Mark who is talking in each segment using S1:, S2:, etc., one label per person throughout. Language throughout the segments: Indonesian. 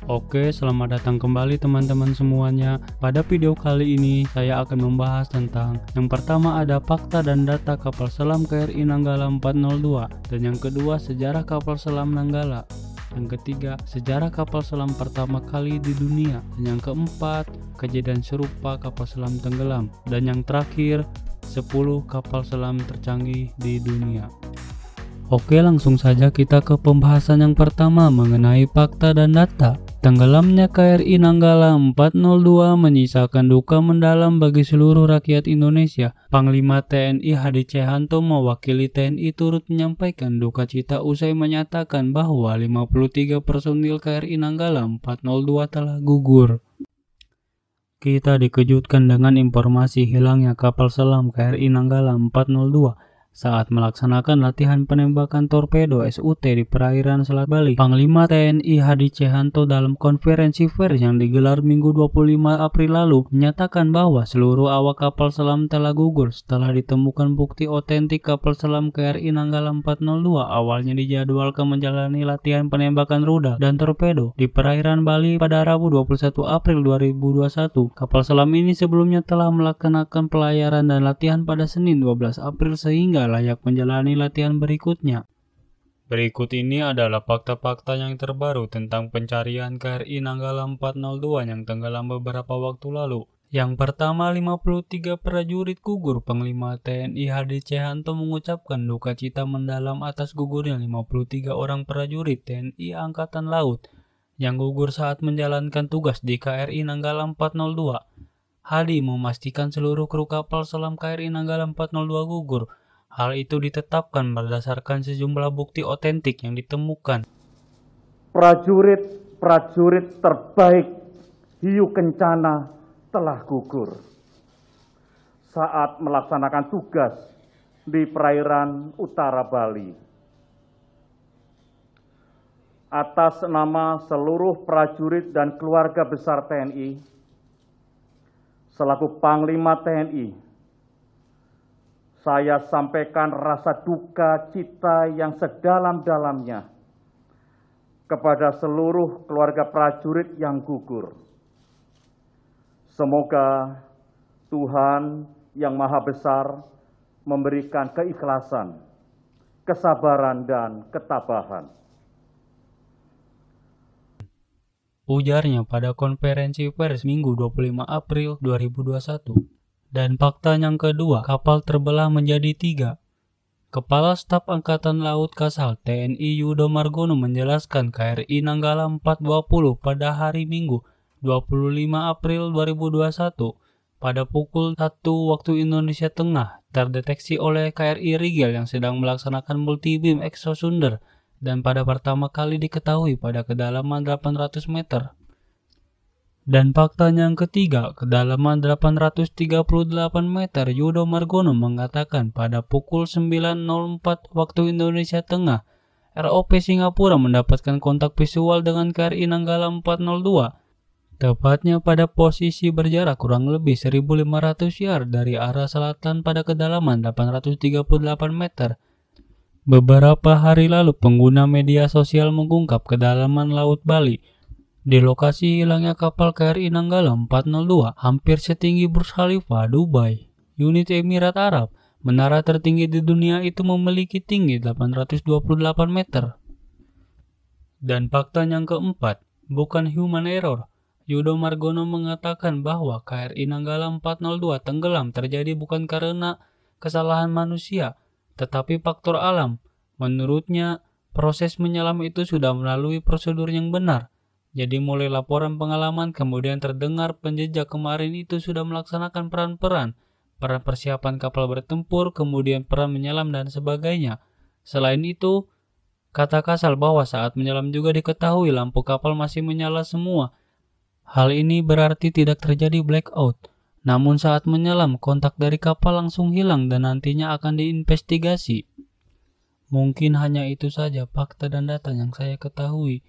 S1: Oke, selamat datang kembali teman-teman semuanya. Pada video kali ini saya akan membahas tentang yang pertama ada fakta dan data kapal selam KRI Nanggala 402, dan yang kedua sejarah kapal selam Nanggala. Yang ketiga, sejarah kapal selam pertama kali di dunia. Dan yang keempat, kejadian serupa kapal selam tenggelam. Dan yang terakhir, 10 kapal selam tercanggih di dunia. Oke, langsung saja kita ke pembahasan yang pertama mengenai fakta dan data. Tenggelamnya KRI Nanggala 402 menyisakan duka mendalam bagi seluruh rakyat Indonesia. Panglima TNI Hadi Tjahjanto mewakili TNI turut menyampaikan duka cita usai menyatakan bahwa 53 personil KRI Nanggala 402 telah gugur. Kita dikejutkan dengan informasi hilangnya kapal selam KRI Nanggala 402 saat melaksanakan latihan penembakan torpedo SUT di perairan Selat Bali. Panglima TNI Hadi Tjahjanto dalam konferensi pers yang digelar Minggu 25 April lalu menyatakan bahwa seluruh awak kapal selam telah gugur setelah ditemukan bukti otentik kapal selam KRI Nanggala 402 awalnya dijadwalkan menjalani latihan penembakan rudal dan torpedo di perairan Bali pada Rabu 21 April 2021. Kapal selam ini sebelumnya telah melaksanakan pelayaran dan latihan pada Senin 12 April sehingga layak menjalani latihan berikutnya. Berikut ini adalah fakta-fakta yang terbaru tentang pencarian KRI Nanggala 402 yang tenggelam beberapa waktu lalu. Yang pertama, 53 prajurit gugur. Panglima TNI Hadi Tjahjanto mengucapkan duka cita mendalam atas gugurnya 53 orang prajurit TNI Angkatan Laut yang gugur saat menjalankan tugas di KRI Nanggala 402. Hadi memastikan seluruh kru kapal selam KRI Nanggala 402 gugur. Hal itu ditetapkan berdasarkan sejumlah bukti otentik yang ditemukan.
S2: Prajurit terbaik Hiu Kencana telah gugur saat melaksanakan tugas di perairan utara Bali. Atas nama seluruh prajurit dan keluarga besar TNI, selaku Panglima TNI, saya sampaikan rasa duka cita yang sedalam-dalamnya kepada seluruh keluarga prajurit yang gugur. Semoga Tuhan yang Maha Besar memberikan keikhlasan, kesabaran, dan ketabahan.
S1: Ujarnya pada konferensi pers Minggu 25 April 2021. Dan fakta yang kedua, kapal terbelah menjadi 3. Kepala Staf Angkatan Laut Kasal TNI Yudo Margono menjelaskan KRI Nanggala 420 pada hari Minggu 25 April 2021 pada pukul 1 waktu Indonesia Tengah terdeteksi oleh KRI Rigel yang sedang melaksanakan multi-beam exosonder dan pada pertama kali diketahui pada kedalaman 800 meter. Dan fakta yang ketiga, kedalaman 838 meter, Yudo Margono mengatakan pada pukul 9.04 waktu Indonesia Tengah, ROP Singapura mendapatkan kontak visual dengan KRI Nanggala 402, tepatnya pada posisi berjarak kurang lebih 1.500 yard dari arah selatan pada kedalaman 838 meter. Beberapa hari lalu, pengguna media sosial mengungkap kedalaman Laut Bali. Di lokasi hilangnya kapal KRI Nanggala 402, hampir setinggi Burj Khalifa, Dubai, Unit Emirat Arab, menara tertinggi di dunia itu memiliki tinggi 828 meter. Dan fakta yang keempat, bukan human error. Yudo Margono mengatakan bahwa KRI Nanggala 402 tenggelam terjadi bukan karena kesalahan manusia, tetapi faktor alam. Menurutnya, proses menyelam itu sudah melalui prosedur yang benar. Jadi mulai laporan pengalaman, kemudian terdengar penjejak kemarin itu sudah melaksanakan peran persiapan kapal bertempur, kemudian peran menyelam dan sebagainya. Selain itu, kata Kasal bahwa saat menyelam juga diketahui lampu kapal masih menyala semua. Hal ini berarti tidak terjadi blackout. Namun saat menyelam, kontak dari kapal langsung hilang dan nantinya akan diinvestigasi. Mungkin hanya itu saja fakta dan data yang saya ketahui.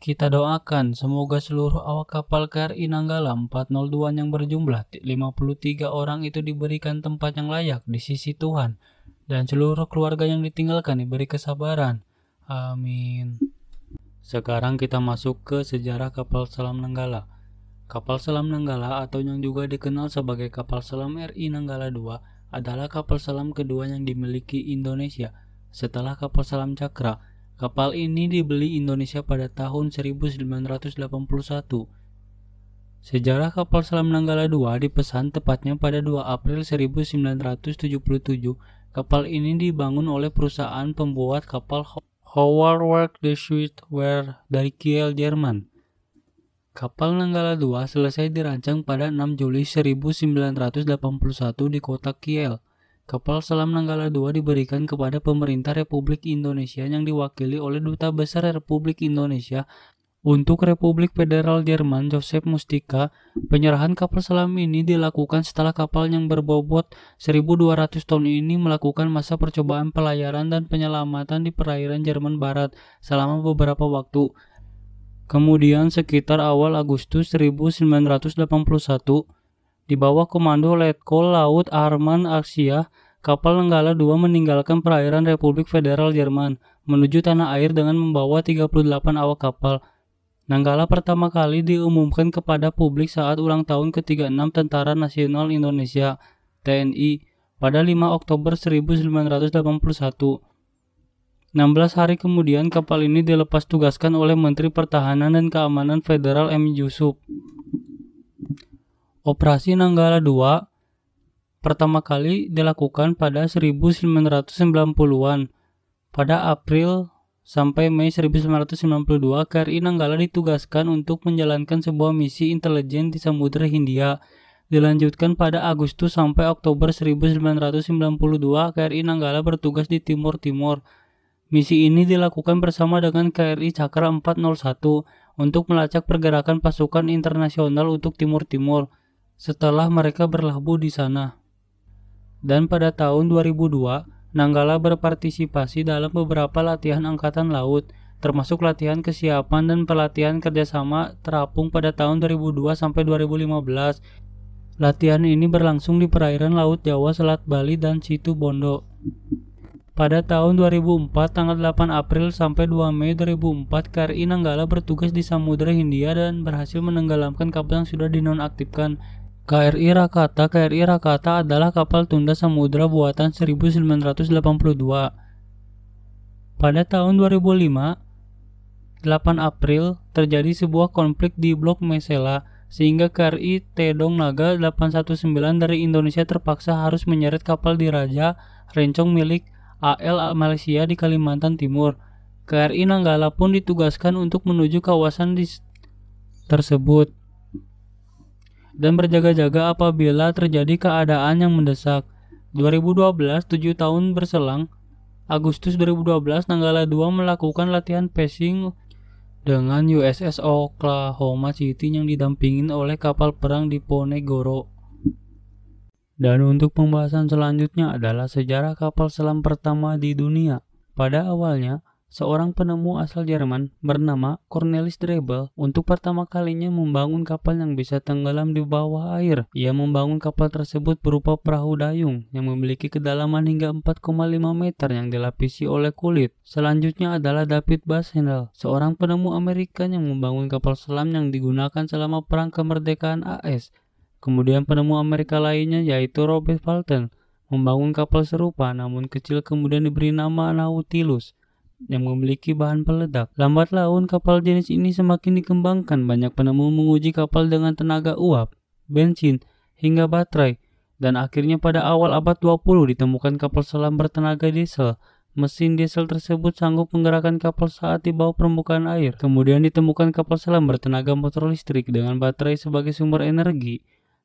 S1: Kita doakan semoga seluruh awak kapal KRI Nanggala 402 yang berjumlah 53 orang itu diberikan tempat yang layak di sisi Tuhan dan seluruh keluarga yang ditinggalkan diberi kesabaran. Amin. Sekarang kita masuk ke sejarah kapal selam Nanggala. Kapal selam Nanggala atau yang juga dikenal sebagai kapal selam RI Nanggala II adalah kapal selam kedua yang dimiliki Indonesia setelah kapal selam Cakra. Kapal ini dibeli Indonesia pada tahun 1981. Sejarah kapal selam Nanggala II dipesan tepatnya pada 2 April 1977. Kapal ini dibangun oleh perusahaan pembuat kapal Howard Work de Swiftware dari Kiel, Jerman. Kapal Nanggala II selesai dirancang pada 6 Juli 1981 di kota Kiel. Kapal selam Nanggala II diberikan kepada pemerintah Republik Indonesia yang diwakili oleh Duta Besar Republik Indonesia untuk Republik Federal Jerman Joseph Mustika. Penyerahan kapal selam ini dilakukan setelah kapal yang berbobot 1.200 ton ini melakukan masa percobaan pelayaran dan penyelamatan di perairan Jerman Barat selama beberapa waktu. Kemudian sekitar awal Agustus 1981, di bawah komando Letkol Laut Arman Aksia, kapal Nanggala II meninggalkan perairan Republik Federal Jerman menuju tanah air dengan membawa 38 awak kapal. Nanggala pertama kali diumumkan kepada publik saat ulang tahun ke-36 Tentara Nasional Indonesia (TNI) pada 5 Oktober 1981. 16 hari kemudian kapal ini dilepas tugaskan oleh Menteri Pertahanan dan Keamanan Federal M. Yusuf. Operasi Nanggala II pertama kali dilakukan pada 1990-an. Pada April sampai Mei 1992, KRI Nanggala ditugaskan untuk menjalankan sebuah misi intelijen di Samudra Hindia. Dilanjutkan pada Agustus sampai Oktober 1992, KRI Nanggala bertugas di Timur Timur. Misi ini dilakukan bersama dengan KRI Cakra 401 untuk melacak pergerakan pasukan internasional untuk Timur Timur setelah mereka berlabuh di sana. Dan pada tahun 2002, Nanggala berpartisipasi dalam beberapa latihan angkatan laut, termasuk latihan kesiapan dan pelatihan kerjasama terapung pada tahun 2002 sampai 2015. Latihan ini berlangsung di perairan Laut Jawa, Selat Bali, dan Situ Bondo. Pada tahun 2004, tanggal 8 April sampai 2 Mei 2004, KRI Nanggala bertugas di Samudra Hindia dan berhasil menenggelamkan kapal yang sudah dinonaktifkan. KRI Rakata adalah kapal tunda samudra buatan 1982. Pada tahun 2005, 8 April, terjadi sebuah konflik di Blok Mesela, sehingga KRI Tedong Naga 819 dari Indonesia terpaksa harus menyeret kapal diraja Rencong milik AL Malaysia di Kalimantan Timur. KRI Nanggala pun ditugaskan untuk menuju kawasan tersebut dan berjaga-jaga apabila terjadi keadaan yang mendesak. 2012, 7 tahun berselang, Agustus 2012, Nanggala II melakukan latihan passing dengan USS Oklahoma City yang didampingin oleh kapal perang Diponegoro. Dan untuk pembahasan selanjutnya adalah sejarah kapal selam pertama di dunia. Pada awalnya, seorang penemu asal Jerman bernama Cornelis Drebbel untuk pertama kalinya membangun kapal yang bisa tenggelam di bawah air. Ia membangun kapal tersebut berupa perahu dayung yang memiliki kedalaman hingga 4,5 meter yang dilapisi oleh kulit. Selanjutnya adalah David Bassenel, seorang penemu Amerika yang membangun kapal selam yang digunakan selama Perang Kemerdekaan AS. Kemudian penemu Amerika lainnya yaitu Robert Fulton membangun kapal serupa namun kecil, kemudian diberi nama Nautilus yang memiliki bahan peledak. Lambat laun kapal jenis ini semakin dikembangkan. Banyak penemu menguji kapal dengan tenaga uap, bensin, hingga baterai. Dan akhirnya pada awal abad 20 ditemukan kapal selam bertenaga diesel. Mesin diesel tersebut sanggup menggerakkan kapal saat di bawah permukaan air. Kemudian ditemukan kapal selam bertenaga motor listrik dengan baterai sebagai sumber energi.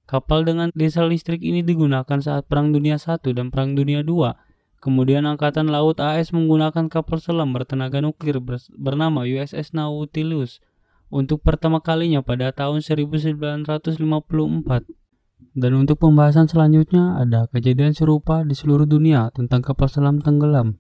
S1: Kapal dengan diesel listrik ini digunakan saat Perang Dunia I dan Perang Dunia II. Kemudian Angkatan Laut AS menggunakan kapal selam bertenaga nuklir bernama USS Nautilus untuk pertama kalinya pada tahun 1954. Dan untuk pembahasan selanjutnya ada kejadian serupa di seluruh dunia tentang kapal selam tenggelam.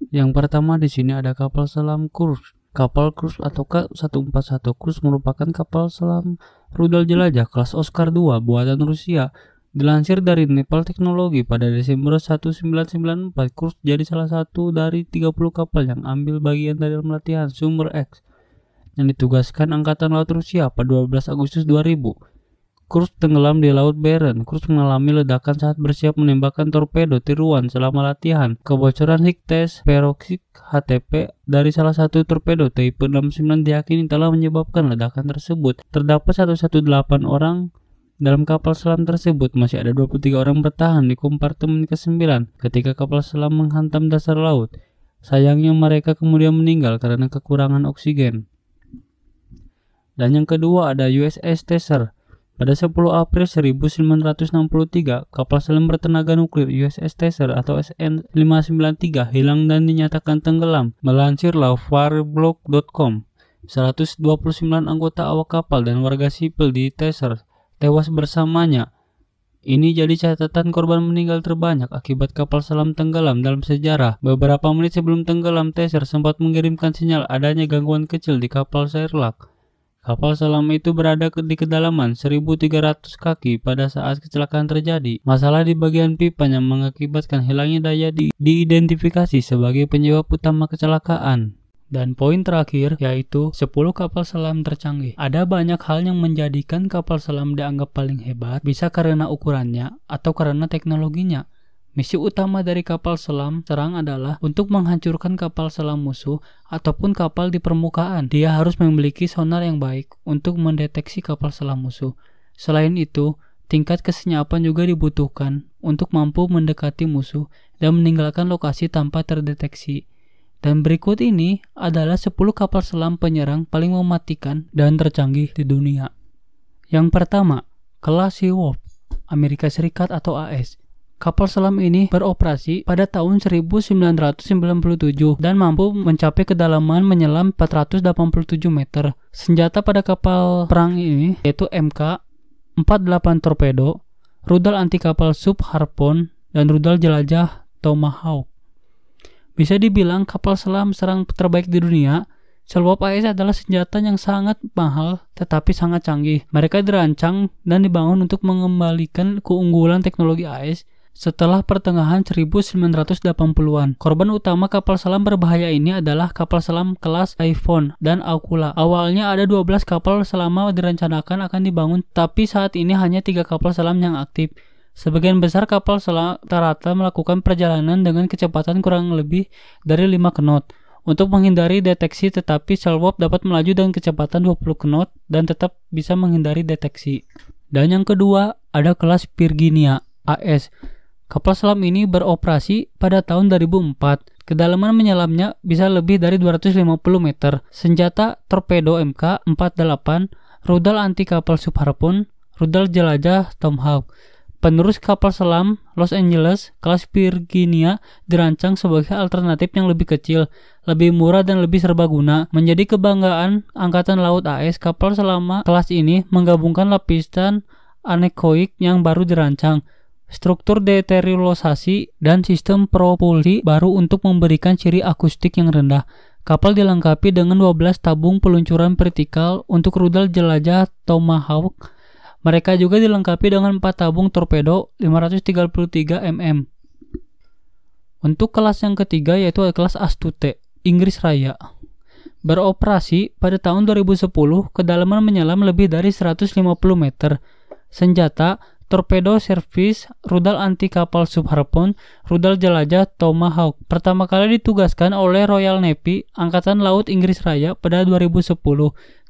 S1: Yang pertama di sini ada kapal selam Kursk. Kapal Kursk atau K-141 Kursk merupakan kapal selam rudal jelajah kelas Oscar II buatan Rusia Dilansir dari Nepal Teknologi, pada Desember 1994, Kursk jadi salah satu dari 30 kapal yang ambil bagian dalam latihan Summer X yang ditugaskan Angkatan Laut Rusia pada 12 Agustus 2000. Kursk tenggelam di Laut Barents. Kursk mengalami ledakan saat bersiap menembakkan torpedo tiruan selama latihan. Kebocoran heat test peroksik HTP dari salah satu torpedo Type 69 diyakini telah menyebabkan ledakan tersebut. Terdapat 118 orang dalam kapal selam tersebut. Masih ada 23 orang bertahan di kompartemen ke-9 ketika kapal selam menghantam dasar laut. Sayangnya mereka kemudian meninggal karena kekurangan oksigen. Dan yang kedua ada USS Theser. Pada 10 April 1963, kapal selam bertenaga nuklir USS Theser atau SN593 hilang dan dinyatakan tenggelam. Melansir lauffahrblog.com, 129 anggota awak kapal dan warga sipil di Theser tewas bersamanya. Ini jadi catatan korban meninggal terbanyak akibat kapal selam tenggelam dalam sejarah. Beberapa menit sebelum tenggelam, Theser sempat mengirimkan sinyal adanya gangguan kecil di kapal Sherlock. Kapal selam itu berada di kedalaman 1.300 kaki pada saat kecelakaan terjadi. Masalah di bagian pipa yang mengakibatkan hilangnya daya diidentifikasi sebagai penyebab utama kecelakaan. Dan poin terakhir yaitu 10 kapal selam tercanggih. Ada banyak hal yang menjadikan kapal selam dianggap paling hebat, bisa karena ukurannya atau karena teknologinya. Misi utama dari kapal selam serang adalah untuk menghancurkan kapal selam musuh ataupun kapal di permukaan. Dia harus memiliki sonar yang baik untuk mendeteksi kapal selam musuh. Selain itu, tingkat kesenyapan juga dibutuhkan untuk mampu mendekati musuh dan meninggalkan lokasi tanpa terdeteksi. Dan berikut ini adalah 10 kapal selam penyerang paling mematikan dan tercanggih di dunia. Yang pertama, kelas Seaworth, Amerika Serikat atau AS. Kapal selam ini beroperasi pada tahun 1997 dan mampu mencapai kedalaman menyelam 487 meter. Senjata pada kapal perang ini yaitu MK-48 torpedo, rudal anti kapal sub Harpoon, dan rudal jelajah Tomahawk. Bisa dibilang kapal selam serang terbaik di dunia. Seluap AS adalah senjata yang sangat mahal tetapi sangat canggih. Mereka dirancang dan dibangun untuk mengembalikan keunggulan teknologi AS setelah pertengahan 1980-an. Korban utama kapal selam berbahaya ini adalah kapal selam kelas Typhoon dan Aquila. Awalnya ada 12 kapal selam direncanakan akan dibangun, tapi saat ini hanya 3 kapal selam yang aktif. Sebagian besar kapal selam rata-rata melakukan perjalanan dengan kecepatan kurang lebih dari 5 knot. Untuk menghindari deteksi, tetapi Seaworth dapat melaju dengan kecepatan 20 knot dan tetap bisa menghindari deteksi. Dan yang kedua, ada kelas Virginia AS. Kapal selam ini beroperasi pada tahun 2004. Kedalaman menyelamnya bisa lebih dari 250 meter. Senjata torpedo MK-48, rudal anti kapal sub Harpoon, rudal jelajah Tomahawk. Penerus kapal selam Los Angeles, kelas Virginia dirancang sebagai alternatif yang lebih kecil, lebih murah dan lebih serbaguna. Menjadi kebanggaan Angkatan Laut AS, kapal selam kelas ini menggabungkan lapisan anekoik yang baru dirancang, struktur deteriorasi, dan sistem propulsi baru untuk memberikan ciri akustik yang rendah. Kapal dilengkapi dengan 12 tabung peluncuran vertikal untuk rudal jelajah Tomahawk. Mereka juga dilengkapi dengan 4 tabung torpedo 533 mm. Untuk kelas yang ketiga yaitu kelas Astute, Inggris Raya. Beroperasi pada tahun 2010, kedalaman menyelam lebih dari 150 meter. Senjata torpedo service, rudal anti kapal sub Harpoon, rudal jelajah Tomahawk. Pertama kali ditugaskan oleh Royal Navy, Angkatan Laut Inggris Raya pada 2010.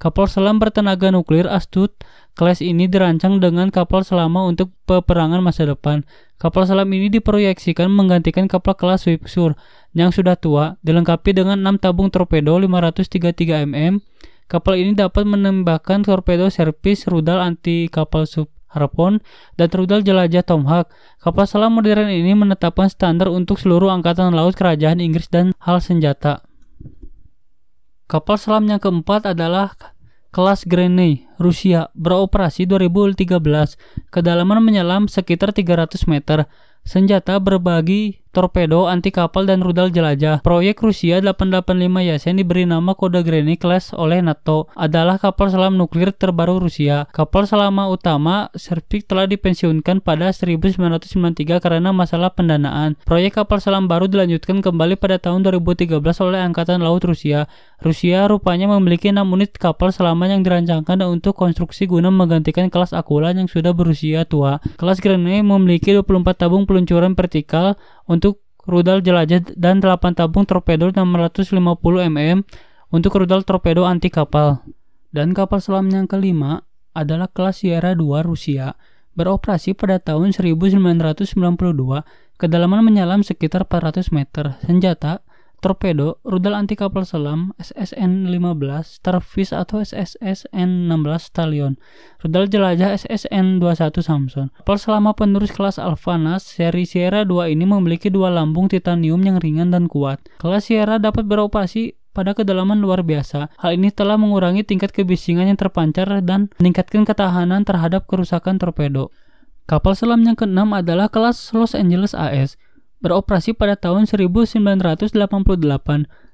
S1: Kapal selam bertenaga nuklir Astute kelas ini dirancang dengan kapal selam untuk peperangan masa depan. Kapal selam ini diproyeksikan menggantikan kapal kelas Windsor yang sudah tua, dilengkapi dengan 6 tabung torpedo 533 mm. Kapal ini dapat menembakkan torpedo service, rudal anti kapal sub Harpoon, dan rudal jelajah Tomahawk. Kapal selam modern ini menetapkan standar untuk seluruh angkatan laut kerajaan Inggris dan hal senjata. Kapal selam yang keempat adalah kelas Grenay, Rusia, beroperasi 2013. Kedalaman menyelam sekitar 300 meter. senjata berbagi torpedo, anti kapal, dan rudal jelajah. Proyek Rusia 885 Yasen diberi nama kode Granny Class oleh NATO, adalah kapal selam nuklir terbaru Rusia. Kapal selam utama Serpik telah dipensiunkan pada 1993 karena masalah pendanaan. Proyek kapal selam baru dilanjutkan kembali pada tahun 2013 oleh Angkatan Laut Rusia. Rusia rupanya memiliki 6 unit kapal selam yang dirancangkan untuk konstruksi guna menggantikan kelas Akula yang sudah berusia tua. Kelas Granny memiliki 24 tabung peluncuran vertikal untuk rudal jelajah dan 8 tabung torpedo 650 mm untuk rudal torpedo anti kapal. Dan kapal selam yang kelima adalah kelas Sierra 2 Rusia, beroperasi pada tahun 1992, kedalaman menyelam sekitar 400 meter, senjata torpedo, rudal anti kapal selam SSN-15 Starfish atau SSN-16 Stallion, rudal jelajah SSN-21 Samson. Kapal selam penerus kelas Alphanas seri Sierra 2 ini memiliki 2 lambung titanium yang ringan dan kuat. Kelas Sierra dapat beroperasi pada kedalaman luar biasa. Hal ini telah mengurangi tingkat kebisingan yang terpancar dan meningkatkan ketahanan terhadap kerusakan torpedo. Kapal selam yang keenam adalah kelas Los Angeles AS, beroperasi pada tahun 1988.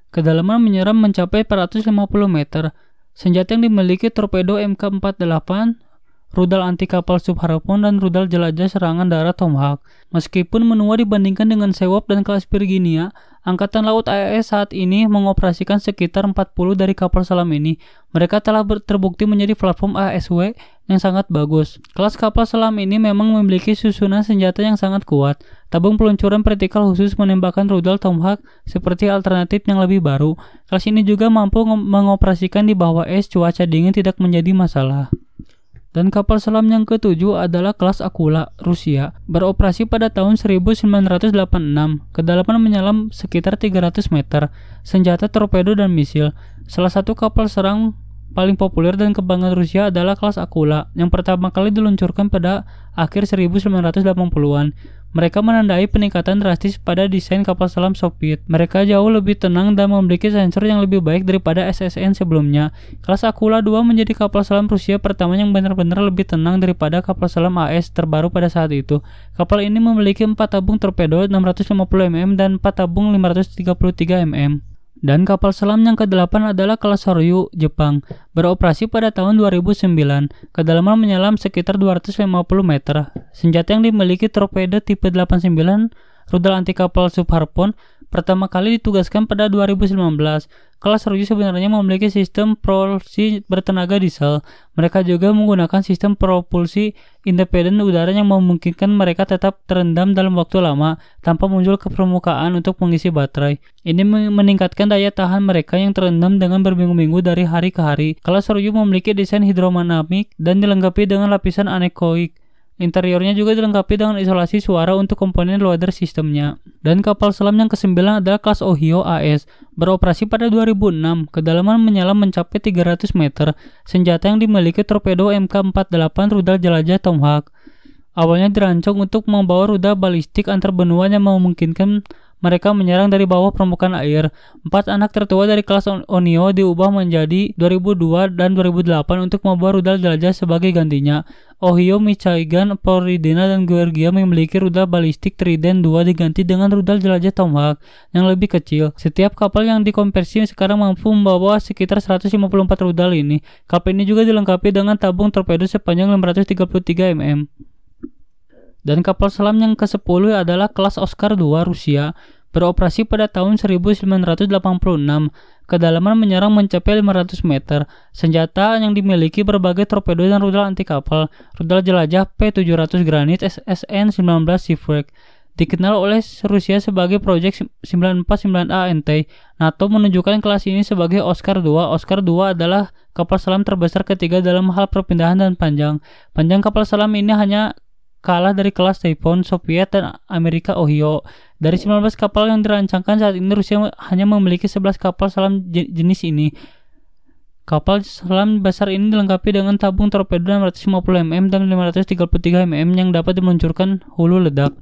S1: Kedalaman menyeram mencapai 450 meter. Senjata yang dimiliki torpedo MK48, rudal anti kapal subharpun, dan rudal jelajah serangan darat Tomahawk. Meskipun menua dibandingkan dengan Sewap dan kelas Virginia, Angkatan Laut AS saat ini mengoperasikan sekitar 40 dari kapal selam ini. Mereka telah terbukti menjadi platform ASW yang sangat bagus. Kelas kapal selam ini memang memiliki susunan senjata yang sangat kuat. Tabung peluncuran vertikal khusus menembakkan rudal Tomahawk seperti alternatif yang lebih baru. Kelas ini juga mampu mengoperasikan di bawah es, cuaca dingin tidak menjadi masalah. Dan kapal selam yang ketujuh adalah kelas Akula Rusia, beroperasi pada tahun 1986. Kedalaman menyelam sekitar 300 meter. Senjata torpedo dan misil. Salah satu kapal serang paling populer dan kebanggaan Rusia adalah kelas Akula, yang pertama kali diluncurkan pada akhir 1980-an. Mereka menandai peningkatan drastis pada desain kapal selam Soviet. Mereka jauh lebih tenang dan memiliki sensor yang lebih baik daripada SSN sebelumnya. Kelas Akula 2 menjadi kapal selam Rusia pertama yang benar-benar lebih tenang daripada kapal selam AS terbaru pada saat itu. Kapal ini memiliki 4 tabung torpedo 650 mm dan 4 tabung 533 mm. Dan kapal selam yang ke-8 adalah kelas Soryu, Jepang, beroperasi pada tahun 2009. Kedalaman menyelam sekitar 250 meter. Senjata yang dimiliki torpedo tipe 89, rudal anti kapal subharpun, pertama kali ditugaskan pada 2019. Kelas Soryu sebenarnya memiliki sistem propulsi bertenaga diesel. Mereka juga menggunakan sistem propulsi independen udara yang memungkinkan mereka tetap terendam dalam waktu lama tanpa muncul ke permukaan untuk mengisi baterai. Ini meningkatkan daya tahan mereka yang terendam dengan berminggu-minggu dari hari ke hari. Kelas Soryu memiliki desain hidrodinamik dan dilengkapi dengan lapisan anekoik. Interiornya juga dilengkapi dengan isolasi suara untuk komponen loader sistemnya. Dan kapal selam yang ke-9 adalah kelas Ohio AS, beroperasi pada 2006. Kedalaman menyelam mencapai 300 meter. Senjata yang dimiliki torpedo MK48, rudal jelajah Tomahawk. Awalnya dirancang untuk membawa rudal balistik antar benua yang memungkinkan mereka menyerang dari bawah permukaan air. 4 anak tertua dari kelas Onio diubah menjadi 2002 dan 2008 untuk membawa rudal jelajah sebagai gantinya. Ohio, Michigan, Florida, dan Georgia memiliki rudal balistik Trident 2 diganti dengan rudal jelajah Tomahawk yang lebih kecil. Setiap kapal yang dikonversi sekarang mampu membawa sekitar 154 rudal ini. Kapal ini juga dilengkapi dengan tabung torpedo sepanjang 533 mm. Dan kapal selam yang ke-10 adalah kelas Oscar 2 Rusia, beroperasi pada tahun 1986. Kedalaman menyerang mencapai 500 meter. Senjata yang dimiliki berbagai torpedo dan rudal anti kapal. Rudal jelajah P-700 Granit SSN-19 Seafrag. Dikenal oleh Rusia sebagai Project 949A NT. NATO menunjukkan kelas ini sebagai Oscar 2. Oscar 2 adalah kapal selam terbesar ketiga dalam hal perpindahan dan panjang. Panjang kapal selam ini hanya kalah dari kelas Typhoon Soviet dan Amerika Ohio. Dari 19 kapal yang dirancangkan saat ini, Rusia hanya memiliki 11 kapal selam jenis ini. Kapal selam besar ini dilengkapi dengan tabung torpedo 650 mm dan 533 mm yang dapat dimeluncurkan hulu ledak.